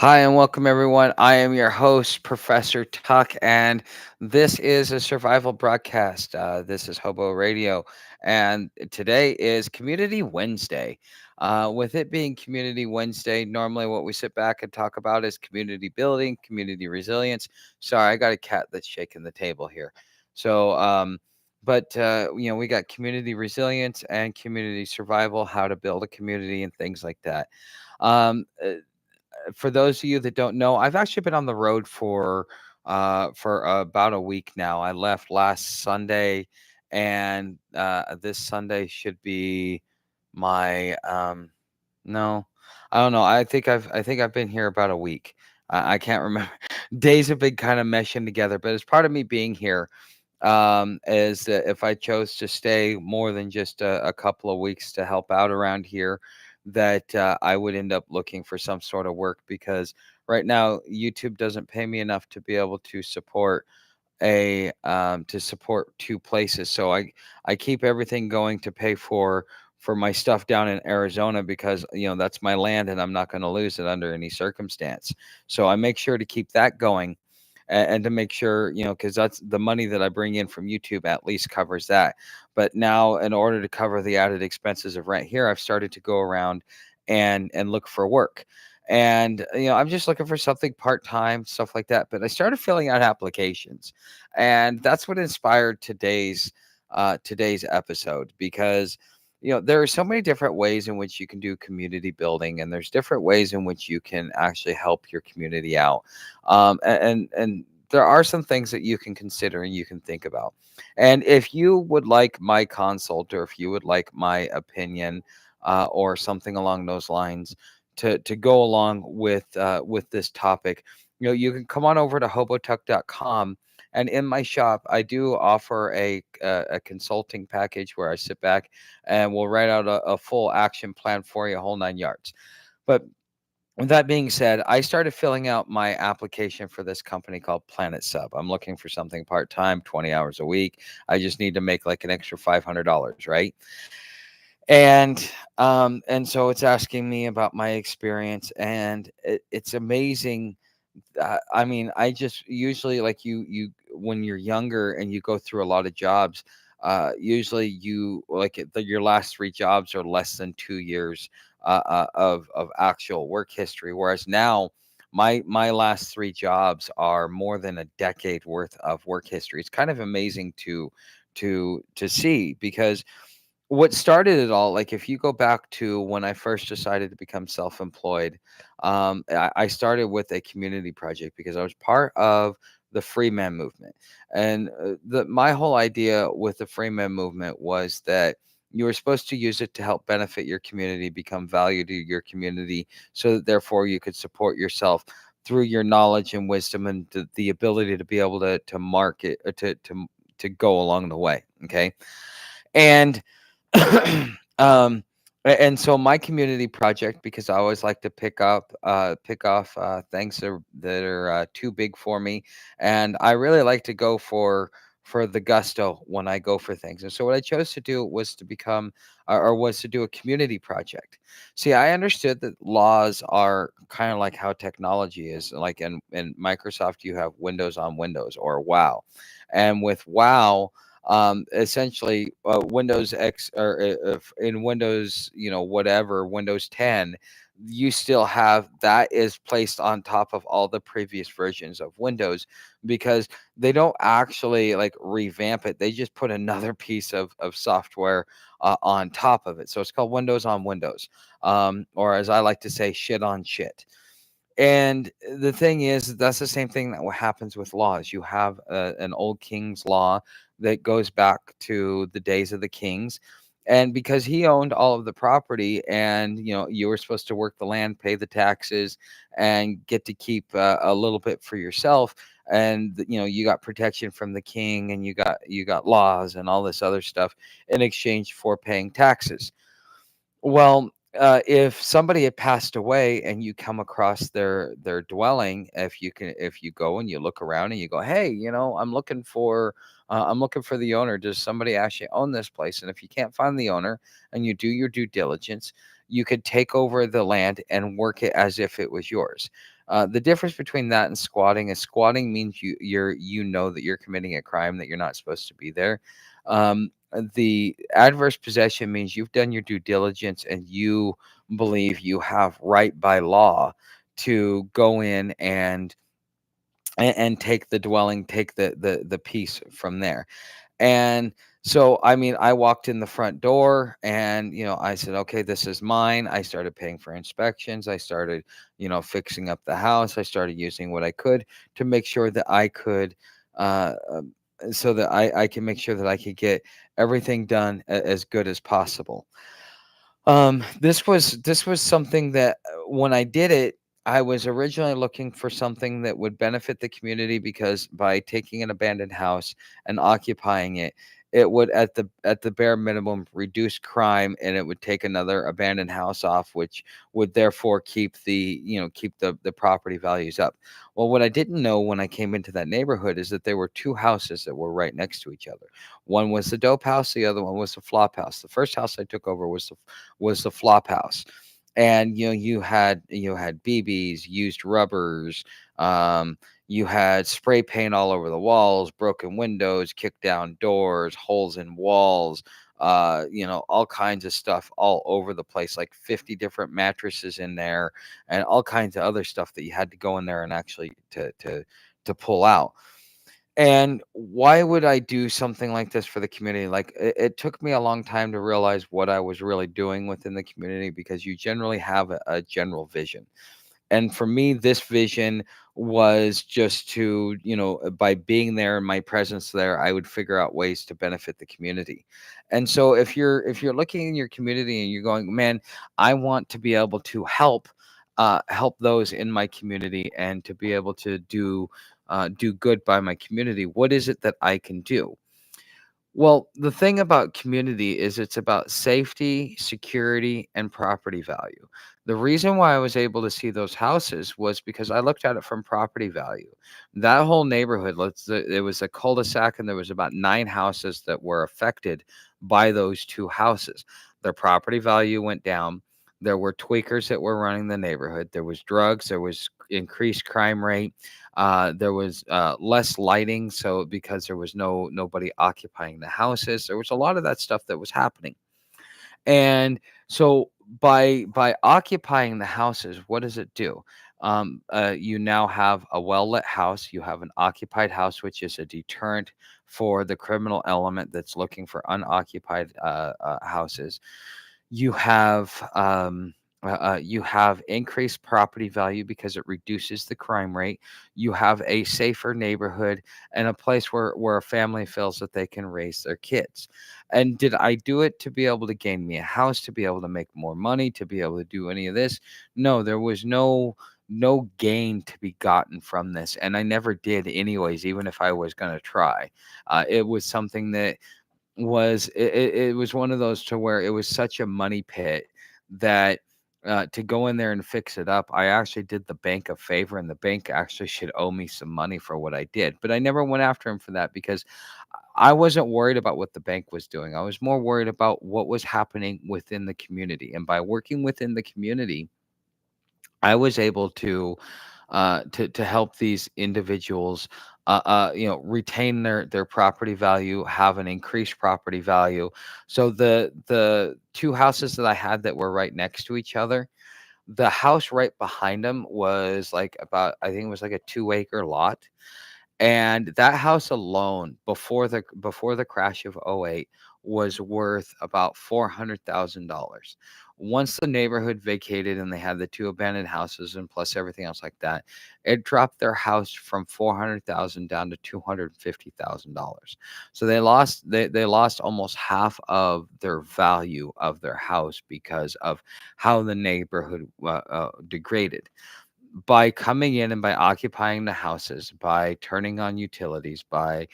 Hi and welcome everyone. I am your host, Professor Tuck, and this is a survival broadcast. This is Hobo Radio, and today is Community Wednesday. With it being Community Wednesday, normally what we sit back and talk about is community building, community resilience. Sorry, I got a cat that's shaking the table here. So, we got community resilience and community survival, how to build a community, and things like that. Um, uh, for those of you that don't know, I've actually been on the road for about a week now. I left last Sunday, and this Sunday should be my no, I don't know. I think I've been here about a week. I can't remember. Days have been kind of meshing together, but as part of me being here, is that if I chose to stay more than just a couple of weeks to help out around here, that I would end up looking for some sort of work because right now YouTube doesn't pay me enough to be able to support to support two places. So I keep everything going to pay for my stuff down in Arizona because that's my land and I'm not going to lose it under any circumstance. So I make sure to keep that going and to make sure, because that's the money that I bring in from YouTube at least covers that. But now, in order to cover the added expenses of rent here, I've started to go around and look for work. And I'm just looking for something part time, stuff like that. But I started filling out applications, and that's what inspired today's episode because there are so many different ways in which you can do community building, and there's different ways in which you can actually help your community out. And there are some things that you can consider and you can think about. And if you would like my consult, or if you would like my opinion, or something along those lines, to go along with this topic, you can come on over to hobotuck.com. And in my shop, I do offer a consulting package where I sit back and we'll write out a full action plan for you, a whole 9 yards. But with that being said, I started filling out my application for this company called Planet Sub. I'm looking for something part time, 20 hours a week. I just need to make like an extra $500, right? And so it's asking me about my experience, and it's amazing. I mean, I just usually, like, you when you're younger and you go through a lot of jobs, usually you like your last three jobs are less than 2 years of actual work history, whereas now my last three jobs are more than a decade worth of work history. It's kind of amazing to see because what started it all, like if you go back to when I first decided to become self-employed, I started with a community project because I was part of the free man movement. And my whole idea with the free man movement was that you were supposed to use it to help benefit your community, become value to your community, so that therefore you could support yourself through your knowledge and wisdom and the ability to be able to market, to go along the way. Okay. And um, and so my community project, because I always like to pick off things that are too big for me, and I really like to go for the gusto when I go for things. And so what I chose to do was to become or was to do a community project. See, I understood that laws are kind of like how technology is. Like in Microsoft, you have Windows on Windows or WoW, and with WoW, essentially Windows X, or if in Windows, whatever, Windows 10, you still have that is placed on top of all the previous versions of Windows because they don't actually like revamp it. They just put another piece of software on top of it. So it's called Windows on Windows, or as I like to say, shit on shit. And the thing is, that's the same thing that happens with laws. You have an old king's law that goes back to the days of the kings. And because he owned all of the property, and you were supposed to work the land, pay the taxes, and get to keep a little bit for yourself. And you got protection from the king, and you got laws and all this other stuff in exchange for paying taxes. Well, if somebody had passed away and you come across their dwelling, if you go and you look around and you go, hey, I'm looking for the owner. Does somebody actually own this place? And if you can't find the owner and you do your due diligence, you could take over the land and work it as if it was yours. The difference between that and squatting is squatting means you know that you're committing a crime, that you're not supposed to be there. The adverse possession means you've done your due diligence and you believe you have right by law to go in and take the dwelling, take the piece from there. And so, I mean, I walked in the front door and, I said, okay, this is mine. I started paying for inspections. I started, fixing up the house. I started using what I could to make sure that I could, so that I can make sure that I could get everything done as good as possible. This was something that, when I did it, I was originally looking for something that would benefit the community, because by taking an abandoned house and occupying it, it would, at the bare minimum, reduce crime, and it would take another abandoned house off, which would therefore keep the property values up. Well, what I didn't know when I came into that neighborhood is that there were two houses that were right next to each other. One was the dope house, the other one was the flop house. The first house I took over was the flop house. And you had BBs, used rubbers, you had spray paint all over the walls, broken windows, kicked down doors, holes in walls, all kinds of stuff all over the place, like 50 different mattresses in there, and all kinds of other stuff that you had to go in there and actually to pull out. And why would I do something like this for the community? Like, it took me a long time to realize what I was really doing within the community, because you generally have a general vision. And for me, this vision was just to, by being there and my presence there, I would figure out ways to benefit the community. And so, if you're looking in your community and you're going, man, I want to be able to help those in my community, and to be able to do good by my community, what is it that I can do? Well, the thing about community is it's about safety, security, and property value. The reason why I was able to see those houses was because I looked at it from property value. That whole neighborhood, it was a cul-de-sac, and there was about 9 houses that were affected by those 2 houses. Their property value went down. There were tweakers that were running the neighborhood. There was drugs. There was increased crime rate. There was less lighting, so because there was nobody occupying the houses, there was a lot of that stuff that was happening. And so, by occupying the houses, what does it do? You now have a well lit house. You have an occupied house, which is a deterrent for the criminal element that's looking for unoccupied houses. You have increased property value because it reduces the crime rate. You have a safer neighborhood, and a place where a family feels that they can raise their kids. And did I do it to be able to gain me a house, to be able to make more money, to be able to do any of this? No, there was no gain to be gotten from this, and I never did anyways, even if I was going to try. It was something that it was one of those to where it was such a money pit that, to go in there and fix it up, I actually did the bank a favor, and the bank actually should owe me some money for what I did. But I never went after him for that, because I wasn't worried about what the bank was doing. I was more worried about what was happening within the community. And by working within the community, I was able to help these individuals, retain their property value, have an increased property value. So the 2 houses that I had that were right next to each other, the house right behind them was like, about, I think it was like a 2-acre lot. And that house alone, before the crash of '08, was worth about $400,000. Once the neighborhood vacated and they had the 2 abandoned houses and plus everything else like that, it dropped their house from 400,000 down to $250,000. So they lost almost half of their value of their house because of how the neighborhood degraded. By coming in and by occupying the houses, by turning on utilities, by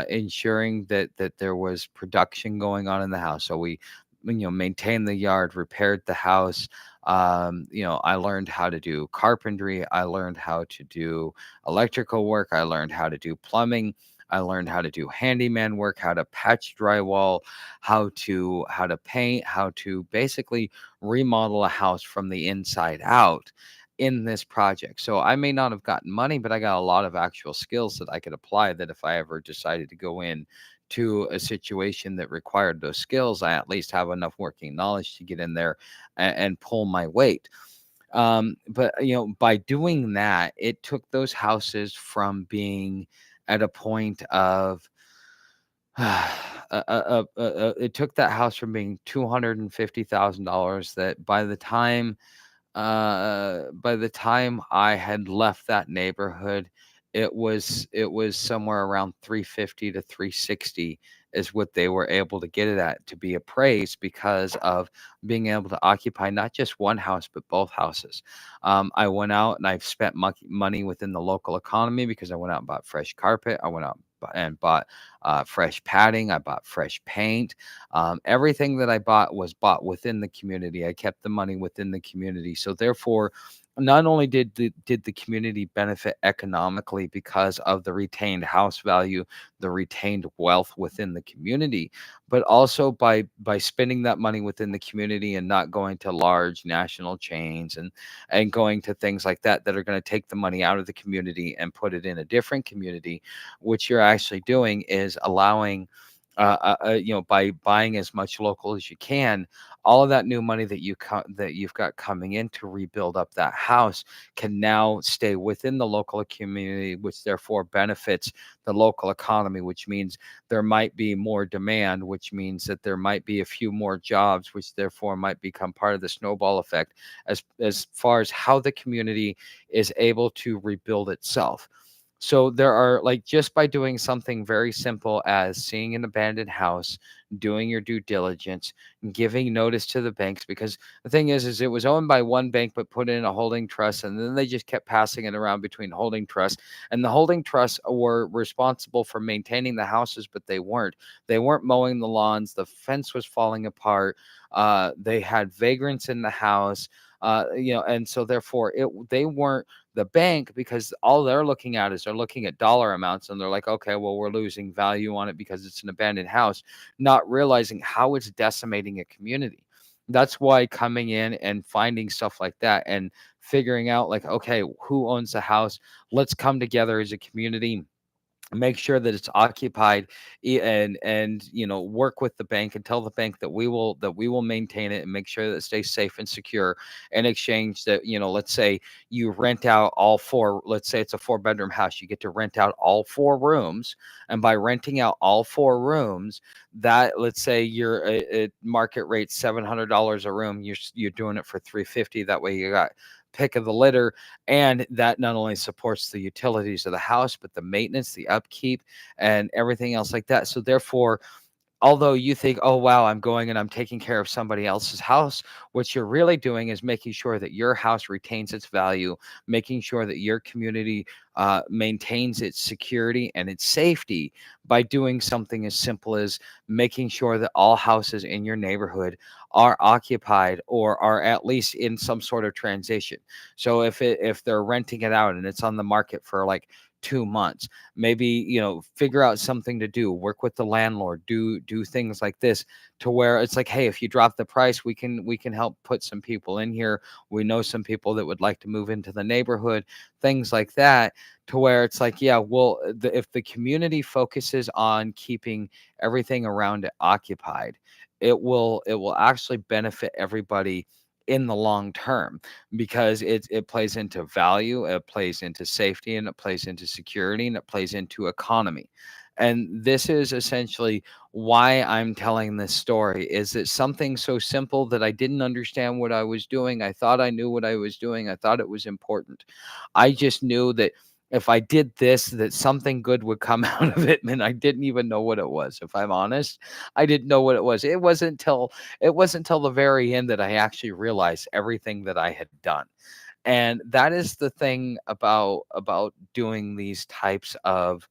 ensuring that there was production going on in the house. So we, maintained the yard, repaired the house. I learned how to do carpentry. I learned how to do electrical work. I learned how to do plumbing. I learned how to do handyman work, how to patch drywall, how to paint, how to basically remodel a house from the inside out in this project. So I may not have gotten money, but I got a lot of actual skills that I could apply, that if I ever decided to go in to a situation that required those skills, I at least have enough working knowledge to get in there and pull my weight. But by doing that, it took those houses from being at a point of it took that house from being $250,000, that by the time I had left that neighborhood, it was somewhere around 350 to 360 is what they were able to get it at, to be appraised, because of being able to occupy not just one house but both houses. I went out and I've spent money within the local economy, because I went out and bought fresh carpet. I went out and bought fresh padding. I bought fresh paint. Everything that I bought was bought within the community. I kept the money within the community. So therefore, not only did the community benefit economically because of the retained house value, the retained wealth within the community, but also by spending that money within the community and not going to large national chains and going to things like that are going to take the money out of the community and put it in a different community. What you're actually doing is allowing, by buying as much local as you can, all of that new money that you've got coming in to rebuild up that house can now stay within the local community, which therefore benefits the local economy, which means there might be more demand, which means that there might be a few more jobs, which therefore might become part of the snowball effect as far as how the community is able to rebuild itself. So there are, like, just by doing something very simple as seeing an abandoned house, doing your due diligence, giving notice to the banks, because the thing is it was owned by one bank but put in a holding trust, and then they just kept passing it around between holding trusts, and the holding trusts were responsible for maintaining the houses, but they weren't mowing the lawns. The fence was falling apart. They had vagrants in the house. And so therefore they weren't the bank, because all they're looking at is they're looking at dollar amounts, and they're like, okay, well, we're losing value on it because it's an abandoned house, not realizing how it's decimating a community. That's why coming in and finding stuff like that and figuring out, like, okay, who owns the house? Let's come together as a community, make sure that it's occupied, and work with the bank and tell the bank that we will maintain it and make sure that it stays safe and secure. In exchange, that, let's say you rent out all four, let's say it's a 4-bedroom house, you get to rent out all 4 rooms, and by renting out all 4 rooms, that, let's say you're at market rate $700 a room, you're doing it for 350. That way you got pick of the litter, and that not only supports the utilities of the house, but the maintenance, the upkeep, and everything else like that. So therefore, although you think, oh, wow, I'm going and I'm taking care of somebody else's house, what you're really doing is making sure that your house retains its value, making sure that your community maintains its security and its safety, by doing something as simple as making sure that all houses in your neighborhood are occupied or are at least in some sort of transition. So if they're renting it out and it's on the market for like 2 months, maybe, figure out something to do, work with the landlord, do things like this, to where it's like, hey, if you drop the price, we can help put some people in here. We know some people that would like to move into the neighborhood, things like that, to where it's like, yeah, well, if the community focuses on keeping everything around it occupied, it will actually benefit everybody in the long term, because it plays into value, it plays into safety, and it plays into security, and it plays into economy. And this is essentially why I'm telling this story, is that something so simple that I didn't understand what I was doing. I thought I knew what I was doing. I thought it was important. I just knew that if I did this, that something good would come out of it, and I didn't even know what it was. If I'm honest, I didn't know what it was. It wasn't till the very end that I actually realized everything that I had done. And that is the thing about doing these types of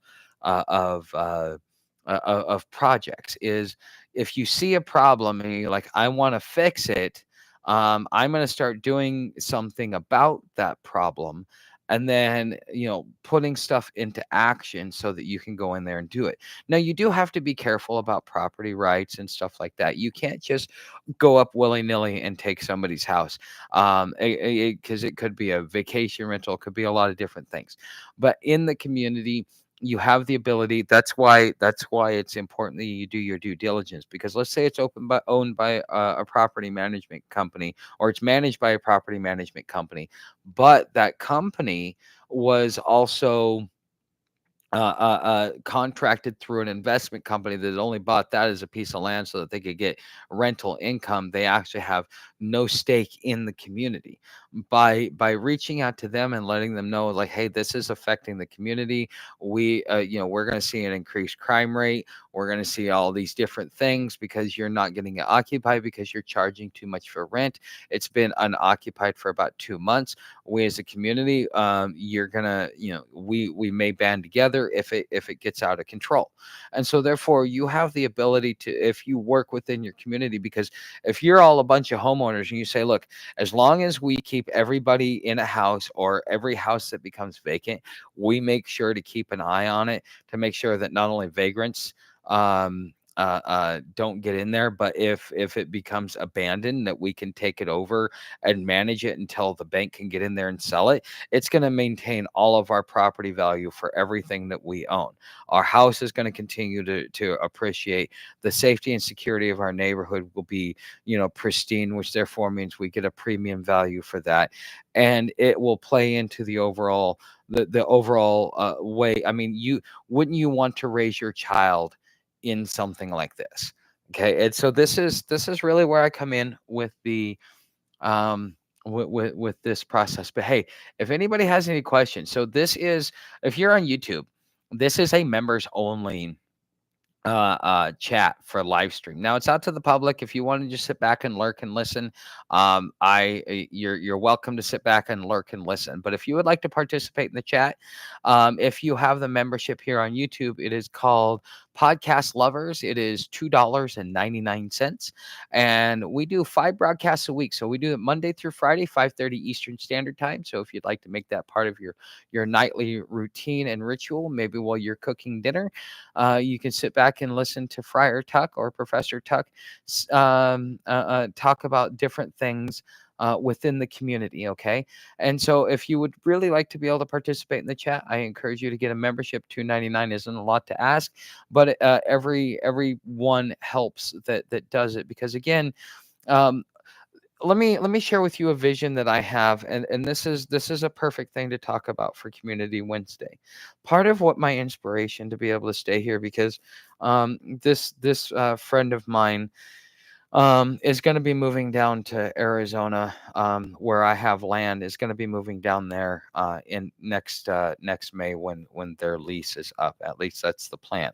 projects, is if you see a problem and you're like, I want to fix it, I'm going to start doing something about that problem. and then putting stuff into action so that you can go in there and do it. Now you do have to be careful about property rights and stuff like that. You can't just go up willy-nilly and take somebody's house, because it could be a vacation rental, it could be a lot of different things. But in the community, you have the ability. That's why it's important that you do your due diligence, because let's say it's owned by a property management company, or it's managed by a property management company, but that company was also contracted through an investment company that only bought that as a piece of land so that they could get rental income. They actually have no stake in the community. By reaching out to them and letting them know, like, hey, this is affecting the community. We're going to see an increased crime rate. We're going to see all these different things because you're not getting it occupied because you're charging too much for rent. It's been unoccupied for about 2 months. We as a community, you're gonna, we may band together if it gets out of control. And so therefore you have the ability to, if you work within your community, because if you're all a bunch of homeowners and you say, look, as long as we keep everybody in a house, or every house that becomes vacant, we make sure to keep an eye on it to make sure that not only vagrants don't get in there, but if it becomes abandoned, that we can take it over and manage it until the bank can get in there and sell it. It's going to maintain all of our property value for everything that we own. Our house is going to continue to appreciate. The safety and security of our neighborhood will be, pristine, which therefore means we get a premium value for that. And it will play into the overall way. I mean, you wouldn't you want to raise your child in something like this? Okay, and so this is really where I come in with the um with this process. But hey, if anybody has any questions, so this is, if you're on YouTube, this is a members only chat for live stream. Now it's out to the public. If you want to just sit back and lurk and listen, you're welcome to sit back and lurk and listen. But if you would like to participate in the chat, if you have the membership here on YouTube, it is called Podcast Lovers. It is $2.99, and we do 5 broadcasts a week. So we do it Monday through Friday, 5:30 Eastern Standard Time. So if you'd like to make that part of your nightly routine and ritual, maybe while you're cooking dinner, you can sit back and listen to Friar Tuck or Professor Tuck talk about different things within the community. Okay. And so if you would really like to be able to participate in the chat, I encourage you to get a membership. $2.99 isn't a lot to ask, but every one helps that does it, because again, um, let me share with you a vision that I have, and this is a perfect thing to talk about for Community Wednesday. Part of what my inspiration to be able to stay here, because this friend of mine is going to be moving down to Arizona, where I have land, is going to be moving down there in next May when their lease is up. At least that's the plan.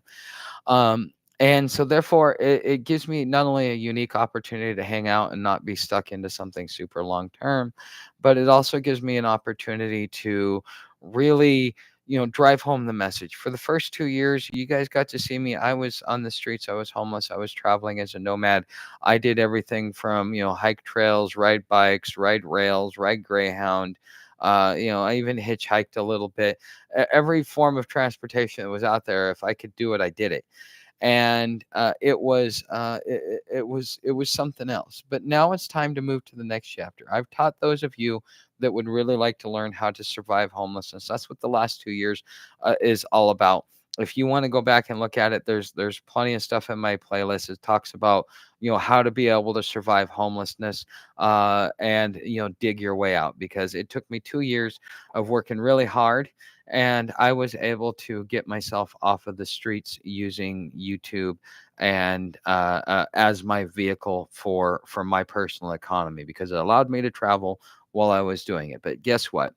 Um, and so therefore it gives me not only a unique opportunity to hang out and not be stuck into something super long term, but it also gives me an opportunity to really, drive home the message. For the first 2 years, you guys got to see me. I was on the streets, I was homeless, I was traveling as a nomad. I did everything from, hike trails, ride bikes, ride rails, ride Greyhound. I even hitchhiked a little bit. Every form of transportation that was out there, if I could do it, I did it. And it was something else. But now it's time to move to the next chapter. I've taught those of you that would really like to learn how to survive homelessness. That's what the last 2 years is all about. If you want to go back and look at it, there's plenty of stuff in my playlist. It talks about, how to be able to survive homelessness, and dig your way out, because it took me 2 years of working really hard, and I was able to get myself off of the streets using YouTube and as my vehicle for my personal economy, because it allowed me to travel while I was doing it. But guess what?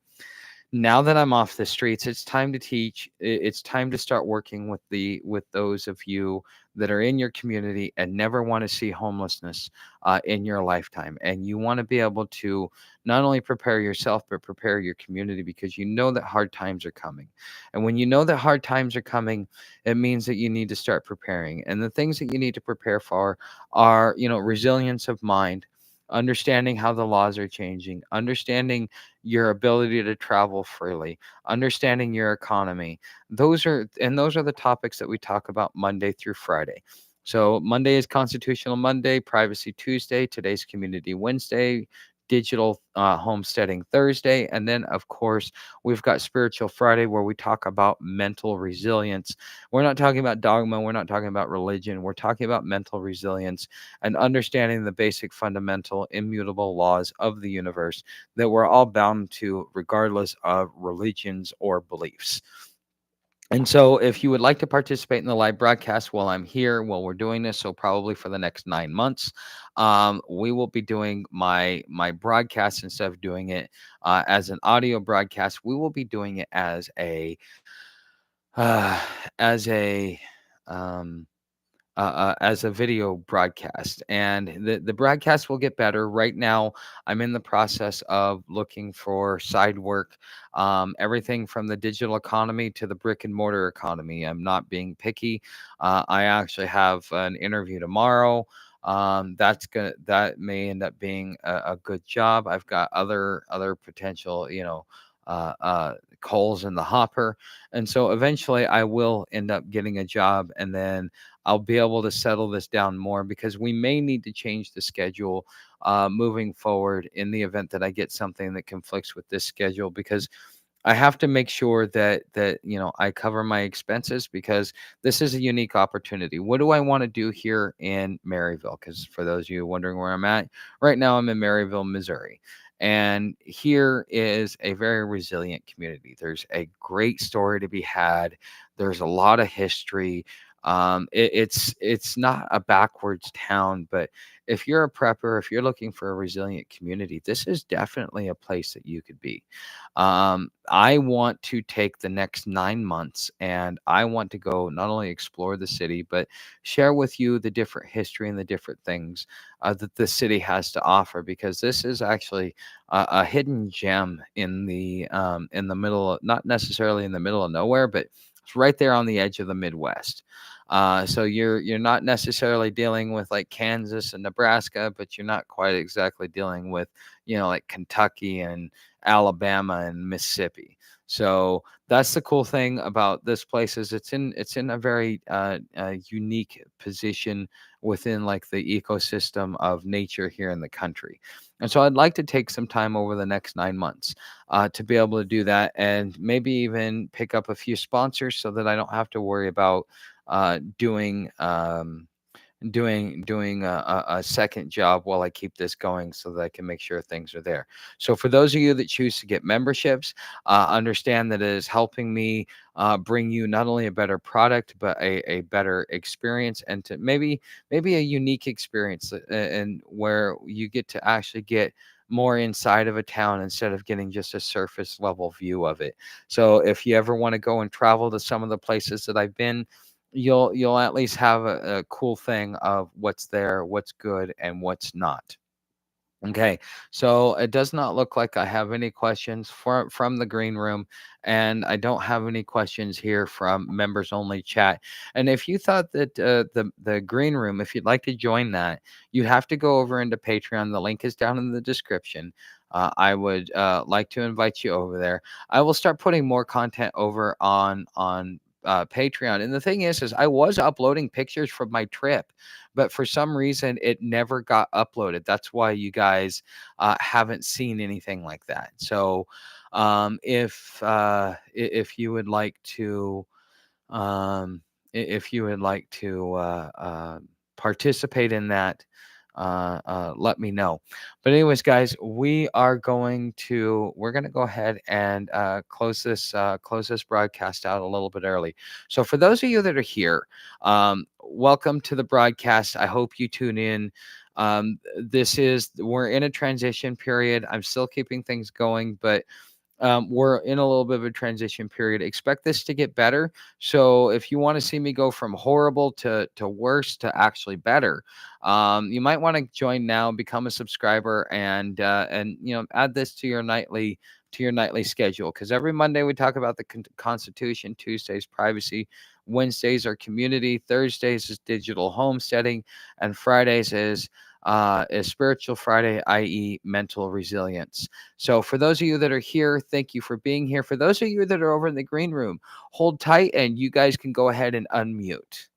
Now that I'm off the streets, it's time to teach. It's time to start working with those of you that are in your community and never want to see homelessness in your lifetime. And you want to be able to not only prepare yourself, but prepare your community, because you know that hard times are coming. And when you know that hard times are coming, it means that you need to start preparing. And the things that you need to prepare for are, resilience of mind, understanding how the laws are changing, understanding your ability to travel freely, understanding your economy. Those are the topics that we talk about Monday through Friday. So Monday is Constitutional Monday, Privacy Tuesday, today's Community Wednesday, Digital Homesteading Thursday, and then of course we've got Spiritual Friday where we talk about mental resilience. We're not talking about dogma, we're not talking about religion, we're talking about mental resilience and understanding the basic fundamental immutable laws of the universe that we're all bound to regardless of religions or beliefs. And so, if you would like to participate in the live broadcast while I'm here, while we're doing this, so probably for the next 9 months, we will be doing my broadcast instead of doing it as an audio broadcast. We will be doing it uh, as a um, as a video broadcast, and the broadcast will get better. Right now, I'm in the process of looking for side work, everything from the digital economy to the brick and mortar economy. I'm not being picky. I actually have an interview tomorrow. That may end up being a good job. I've got other potential, coals in the hopper, and so eventually I will end up getting a job, and then I'll be able to settle this down more because we may need to change the schedule moving forward in the event that I get something that conflicts with this schedule, because I have to make sure that I cover my expenses, because this is a unique opportunity. What do I want to do here in Maryville? Because for those of you wondering where I'm at right now, I'm in Maryville, Missouri. And here is a very resilient community. There's a great story to be had. There's a lot of history. It's not a backwards town, but if you're a prepper, if you're looking for a resilient community, this is definitely a place that you could be. I want to take the next 9 months and I want to go not only explore the city, but share with you the different history and the different things that the city has to offer, because this is actually a hidden gem in the middle of, not necessarily in the middle of nowhere, but it's right there on the edge of the Midwest. So you're not necessarily dealing with like Kansas and Nebraska, but you're not quite exactly dealing with like Kentucky and Alabama and Mississippi. So that's the cool thing about this place, is it's in a very unique position within like the ecosystem of nature here in the country. And so I'd like to take some time over the next 9 months to be able to do that, and maybe even pick up a few sponsors so that I don't have to worry about doing doing a second job while I keep this going, so that I can make sure things are there. So for those of you that choose to get memberships, understand that it is helping me bring you not only a better product, but a better experience, and to maybe a unique experience, and where you get to actually get more inside of a town instead of getting just a surface level view of it. So if you ever want to go and travel to some of the places that I've been, you'll at least have a cool thing of what's there, what's good, and what's not. Okay, so it does not look like I have any questions from the green room, and I don't have any questions here from members only chat. And if you thought that the green room, if you'd like to join that, you have to go over into Patreon. The link is down in the description. I would like to invite you over there. I will start putting more content over on Patreon. And the thing is I was uploading pictures from my trip, but for some reason it never got uploaded. That's why you guys haven't seen anything like that. So if you would like to if you would like to participate in that, let me know. But anyways, guys, we're gonna go ahead and close this broadcast out a little bit early. So for those of you that are here, welcome to the broadcast. I hope you tune in. We're in a transition period. I'm still keeping things going, but we're in a little bit of a transition period. Expect this to get better. So if you want to see me go from horrible to worse to actually better, you might want to join now, become a subscriber, and add this to your nightly schedule. Because every Monday we talk about the Constitution, Tuesdays privacy, Wednesdays are community, Thursdays is digital homesteading, and Fridays is is Spiritual Friday, i.e., mental resilience. So, for those of you that are here, thank you for being here. For those of you that are over in the green room, hold tight and you guys can go ahead and unmute.